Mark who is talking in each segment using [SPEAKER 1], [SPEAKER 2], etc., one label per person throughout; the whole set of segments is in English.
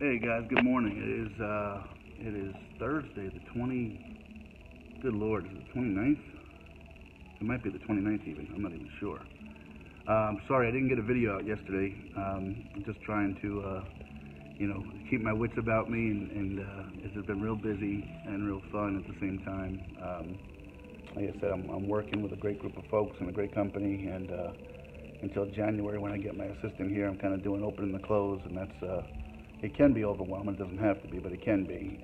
[SPEAKER 1] Hey guys, good morning. It is Thursday, the good Lord, is it the 29th? It might be the 29th even, I'm not even sure. Sorry, I didn't get a video out yesterday. I'm just trying to, keep my wits about me, and it's been real busy and real fun at the same time. Like I said, I'm working with a great group of folks and a great company, and until January when I get my assistant here, I'm kind of doing open and the close, and that's it can be overwhelming. It doesn't have to be, but it can be.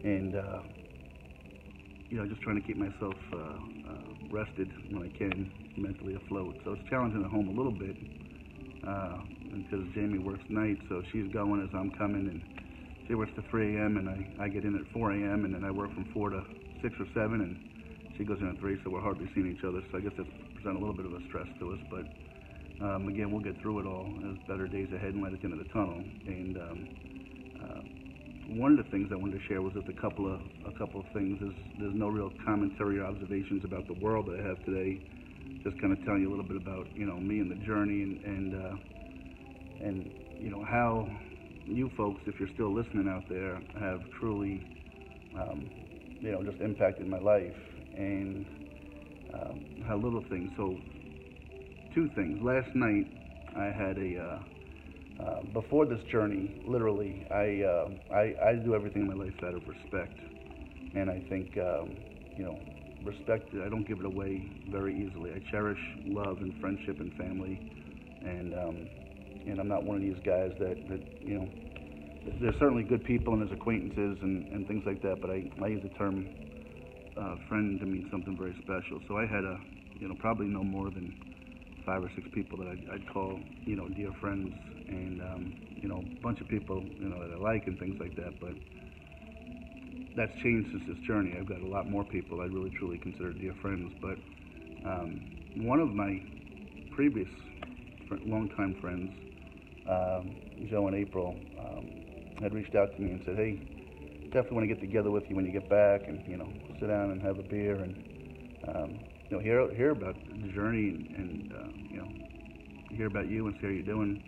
[SPEAKER 1] And just trying to keep myself rested when I can, mentally afloat. So it's challenging at home a little bit because Jamie works night, so she's going as I'm coming, and she works to 3 a.m. and I get in at 4 a.m. and then I work from 4 to 6 or 7, and she goes in at 3, so we're hardly seeing each other. So I guess that's present a little bit of a stress to us, but again, we'll get through it all. There's better days ahead and light at the end of the tunnel. And one of the things I wanted to share was just a couple of things. There's no real commentary or observations about the world that I have today. Just kind of telling you a little bit about me and the journey, and how you folks, if you're still listening out there, have truly just impacted my life, and how little things. So two things. Last night, I had before this journey, literally, I do everything in my life out of respect, and I think respect. I don't give it away very easily. I cherish love and friendship and family, and I'm not one of these guys that There's certainly good people and there's acquaintances and things like that, but I use the term friend to mean something very special. So I had probably no more than 5 or 6 people that I'd call, dear friends, and, a bunch of people, that I like and things like that. But that's changed since this journey. I've got a lot more people I really truly consider dear friends. But one of my previous longtime friends, Joe and April, had reached out to me and said, "Hey, definitely want to get together with you when you get back, and sit down and have a beer and hear about the journey, and hear about you and see how you're doing."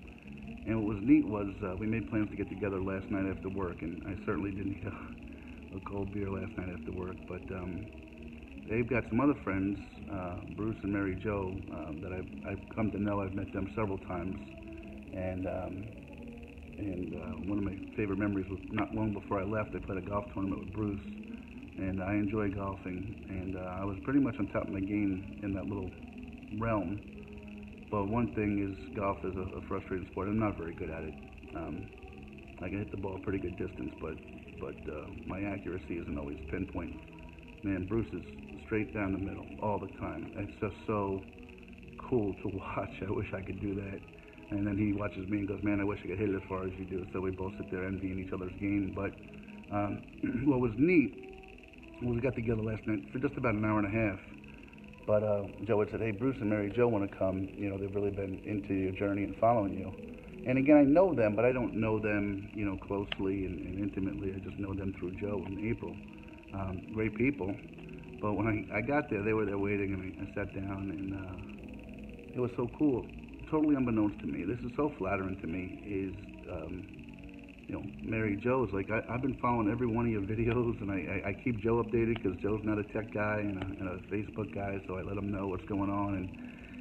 [SPEAKER 1] And what was neat was we made plans to get together last night after work, and I certainly didn't get a cold beer last night after work. But they've got some other friends, Bruce and Mary Jo, that I've come to know. I've met them several times, and one of my favorite memories was not long before I left. I played a golf tournament with Bruce, and I enjoy golfing, and I was pretty much on top of my game in that little realm. But one thing is, golf is a frustrating sport. I'm not very good at it. I can hit the ball a pretty good distance, but my accuracy isn't always pinpoint. Man, Bruce is straight down the middle all the time. It's just so cool to watch. I wish I could do that. And then he watches me and goes, "Man, I wish I could hit it as far as you do." So we both sit there envying each other's game. But what was neat was we got together last night for just about an hour and a half. But Joe had said, "Hey, Bruce and Mary Jo want to come. They've really been into your journey and following you." And again, I know them, but I don't know them, closely and intimately. I just know them through Joe and April. Great people. But when I got there, they were there waiting, and I sat down, and it was so cool. Totally unbeknownst to me. This is so flattering to me. Is Mary Jo's like, I've been following every one of your videos, and I keep Joe updated because Joe's not a tech guy and a Facebook guy, so I let him know what's going on, and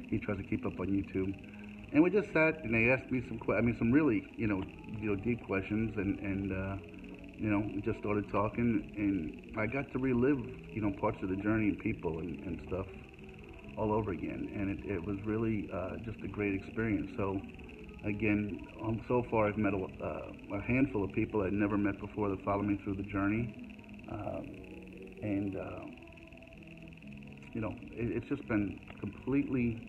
[SPEAKER 1] he tries to keep up on YouTube. And we just sat, and they asked me some really deep questions, and just started talking, and I got to relive parts of the journey and people and stuff all over again, and it was really just a great experience. So again, so far I've met a handful of people I'd never met before that follow me through the journey, and it's just been completely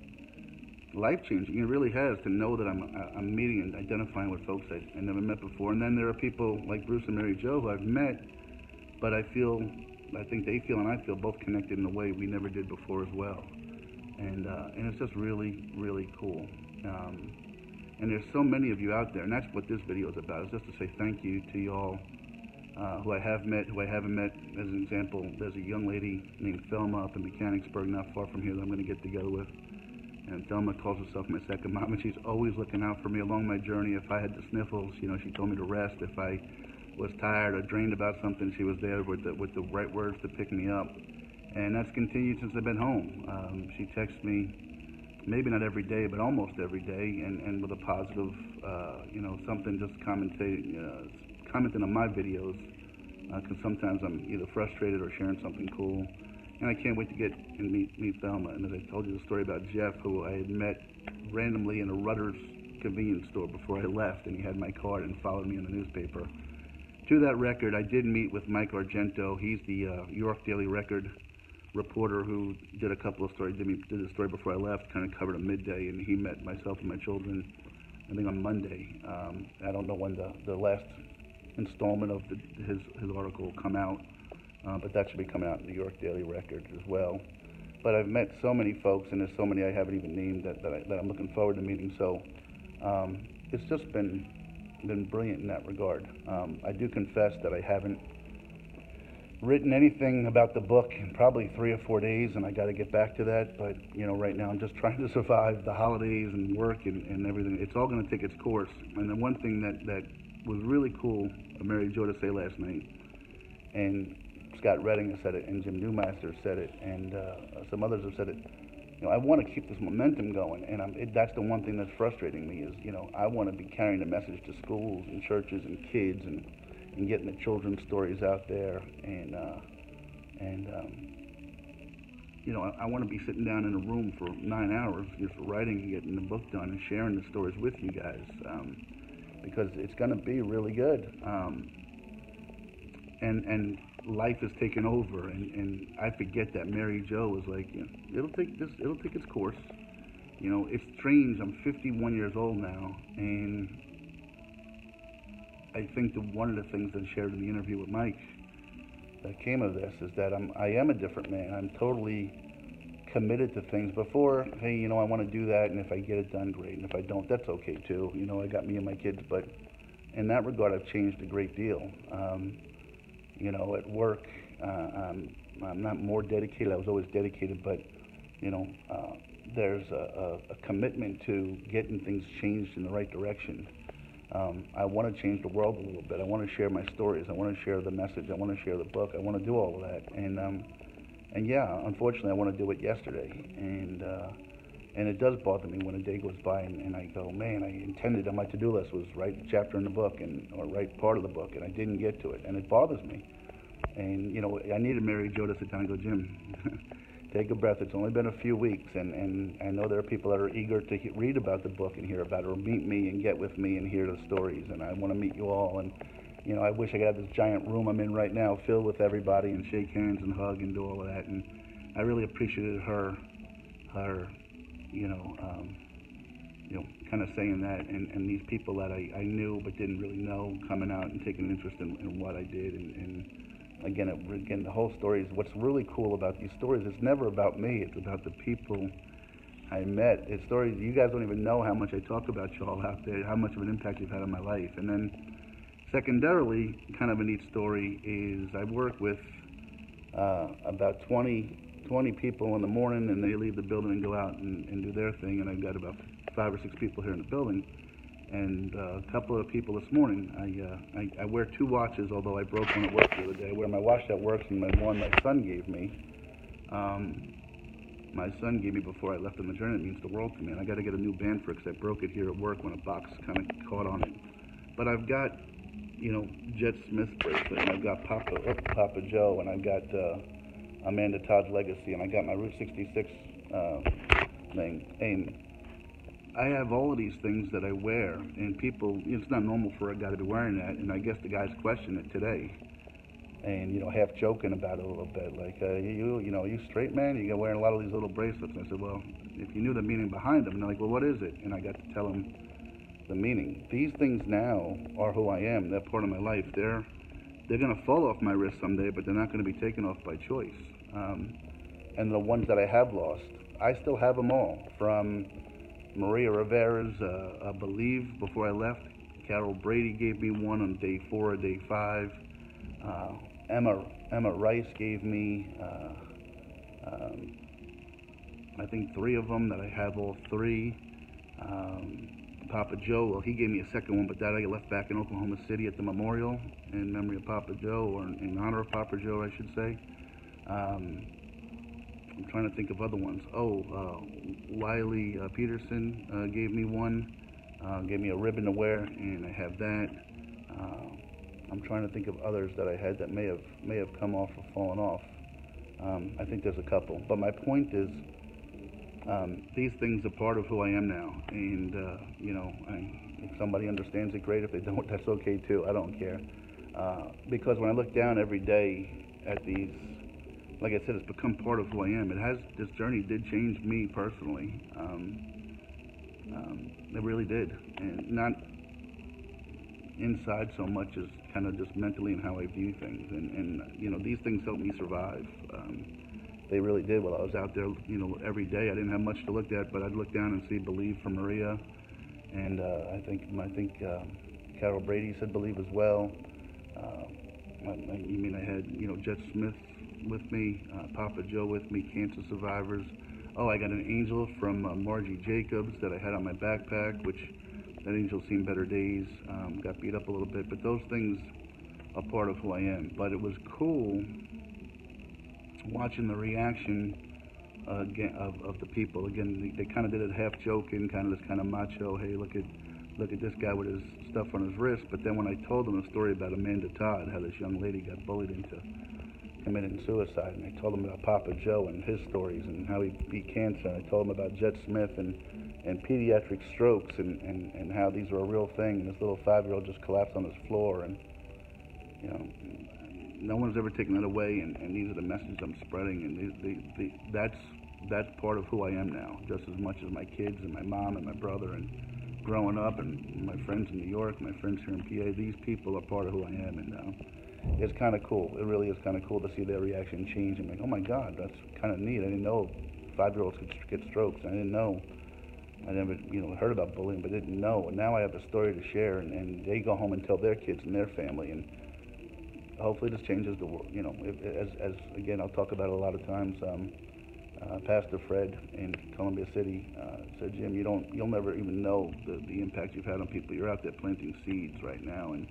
[SPEAKER 1] life-changing. It really has, to know that I'm meeting and identifying with folks I never met before. And then there are people like Bruce and Mary Jo who I've met, but I think they feel and I feel both connected in a way we never did before as well. And it's just really, really cool. And there's so many of you out there, and that's what this video is about, is just to say thank you to y'all who I have met, who I haven't met. As an example, there's a young lady named Thelma up in Mechanicsburg, not far from here, that I'm going to get together with. And Thelma calls herself my second mom, and she's always looking out for me along my journey. If I had the sniffles, she told me to rest. If I was tired or drained about something, she was there with the right words to pick me up. And that's continued since I've been home. She texts me, maybe not every day, but almost every day, and with a positive, something, just commenting on my videos, because sometimes I'm either frustrated or sharing something cool. And I can't wait to get and meet Thelma. And as I told you the story about Jeff, who I had met randomly in a Rutter's convenience store before I left, and he had my card and followed me in the newspaper. To that record, I did meet with Mike Argento. He's the York Daily Record reporter who did a couple of stories, did a story before I left, kind of covered a midday, and he met myself and my children, I think on Monday. I don't know when the last installment of his article will come out. But that should be coming out in the New York Daily Record as well. But I've met so many folks, and there's so many I haven't even named that I'm looking forward to meeting. So it's just been brilliant in that regard. I do confess that I haven't written anything about the book in probably 3 or 4 days, and I got to get back to that. But right now I'm just trying to survive the holidays and work and everything. It's all going to take its course. And the one thing that was really cool of Mary Jo to say last night, and Scott Redding has said it, and Jim Newmaster said it, and some others have said it. I want to keep this momentum going, and that's the one thing that's frustrating me is, I want to be carrying the message to schools and churches and kids and getting the children's stories out there, and I want to be sitting down in a room for 9 hours just writing and getting the book done and sharing the stories with you guys, because it's going to be really good. And life is taking over, and I forget that Mary Jo was like, it'll take its course. It's strange. I'm 51 years old now, and I think that one of the things that I shared in the interview with Mike that came of this is that I am a different man. I'm totally committed to things. Before, hey, I want to do that, and if I get it done, great, and if I don't, that's okay too. I got me and my kids, but in that regard, I've changed a great deal. At work, I'm not more dedicated. I was always dedicated, but, there's a commitment to getting things changed in the right direction. I want to change the world a little bit. I want to share my stories. I want to share the message. I want to share the book. I want to do all of that. And yeah, unfortunately, I want to do it yesterday. And it does bother me when a day goes by and I go, man, I intended on my to-do list was write a chapter in the book or write part of the book, and I didn't get to it, and it bothers me. And, I needed Mary Jo to sit down and go, Jim, take a breath. It's only been a few weeks, and I know there are people that are eager to read about the book and hear about it, or meet me and get with me and hear the stories, and I want to meet you all. And, I wish I could have this giant room I'm in right now filled with everybody and shake hands and hug and do all of that. And I really appreciated her kind of saying that, and these people that I knew but didn't really know coming out and taking an interest in what I did. And again, the whole story is what's really cool about these stories. It's never about me. It's about the people I met. It's stories you guys don't even know how much I talk about y'all out there, how much of an impact you've had on my life. And then secondarily, kind of a neat story is I work with about 20 people in the morning, and they leave the building and go out and do their thing, and I've got about 5 or 6 people here in the building, and a couple of people this morning. I wear 2 watches, although I broke one at work the other day. I wear my watch that works and the one my son gave me. My son gave me before I left on the journey. It means the world to me, and I got to get a new band for it because I broke it here at work when a box kind of caught on it. But I've got, Jet Smith bracelet, and I've got Papa Joe, and I've got Amanda Todd's Legacy, and I got my Route 66 thing. And I have all of these things that I wear, and people, it's not normal for a guy to be wearing that, and I guess the guys question it today. And, half joking about it a little bit, like, you straight, man? You're wearing a lot of these little bracelets. And I said, well, if you knew the meaning behind them. And they're like, well, what is it? And I got to tell them the meaning. These things now are who I am. They're part of my life. They're going to fall off my wrist someday, but they're not going to be taken off by choice. And the ones that I have lost, I still have them all. From Maria Rivera's Believe before I left. Carol Brady gave me one on day 4 or day 5. Emma Rice gave me I think 3 of them that I have all 3. Papa Joe, well, he gave me a second one, but that I left back in Oklahoma City at the memorial in memory of Papa Joe, or in honor of Papa Joe, I should say. I'm trying to think of other ones. Wiley Peterson gave me one, gave me a ribbon to wear, and I have that. I'm trying to think of others that I had that may have come off or fallen off. I think there's a couple, but my point is, these things are part of who I am now, and if somebody understands it, great. If they don't, that's okay too. I don't care, because when I look down every day at these, like I said, it's become part of who I am. This journey did change me personally. It really did, and not inside so much as kind of just mentally and how I view things. And these things helped me survive. They really did. While I was out there, every day, I didn't have much to look at, but I'd look down and see "Believe" for Maria, and I think Carol Brady said "Believe" as well. I had Jet Smith with me, Papa Joe with me, cancer survivors. Oh, I got an angel from Margie Jacobs that I had on my backpack, which that angel's seen better days. Got beat up a little bit, but those things are part of who I am. But it was cool watching the reaction again of the people. Again, they kind of did it half joking, kind of this kind of macho, hey, look at this guy with his stuff on his wrist. But then when I told them a story about Amanda Todd, how this young lady got bullied into committing suicide, and I told them about Papa Joe and his stories and how he beat cancer, and I told them about Jet Smith and pediatric strokes and how these are a real thing. And this little 5-year-old just collapsed on his floor, and no one's ever taken that away, and these are the messages I'm spreading, and that's part of who I am now, just as much as my kids and my mom and my brother, and growing up, and my friends in New York, my friends here in PA. These people are part of who I am, and it's kind of cool. It really is kind of cool to see their reaction change and like, oh my God, that's kind of neat. I didn't know 5-year-olds could get strokes. I didn't know. I never, heard about bullying, but didn't know. And now I have a story to share, and they go home and tell their kids and their family, and hopefully this changes the world. As again, I'll talk about it a lot of times. Pastor Fred in Columbia City said, Jim, you'll never even know the impact you've had on people. You're out there planting seeds right now, and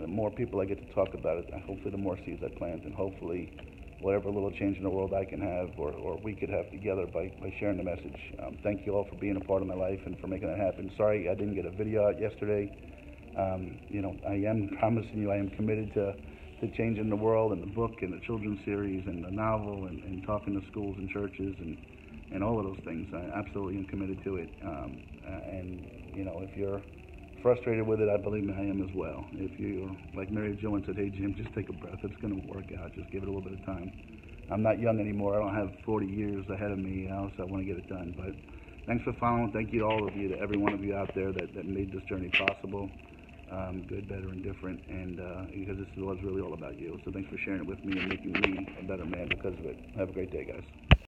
[SPEAKER 1] the more people I get to talk about it, hopefully the more seeds I plant, and hopefully whatever little change in the world I can have, or we could have together by sharing the message. Thank you all for being a part of my life and for making that happen. Sorry I didn't get a video out yesterday. I am promising you I am committed to changing the world, and the book and the children's series and the novel and talking to schools and churches and all of those things. I absolutely am committed to it. If you're frustrated with it, I believe I am as well. If you're like Mary Jo and said, hey Jim, just take a breath, it's going to work out, just give it a little bit of time. I'm not young anymore. I don't have 40 years ahead of me, so I want to get it done. But thanks for following. Thank you to all of you, to every one of you out there that made this journey possible. Good, better, and different, and because this was really all about you. So thanks for sharing it with me and making me a better man because of it. Have a great day, guys.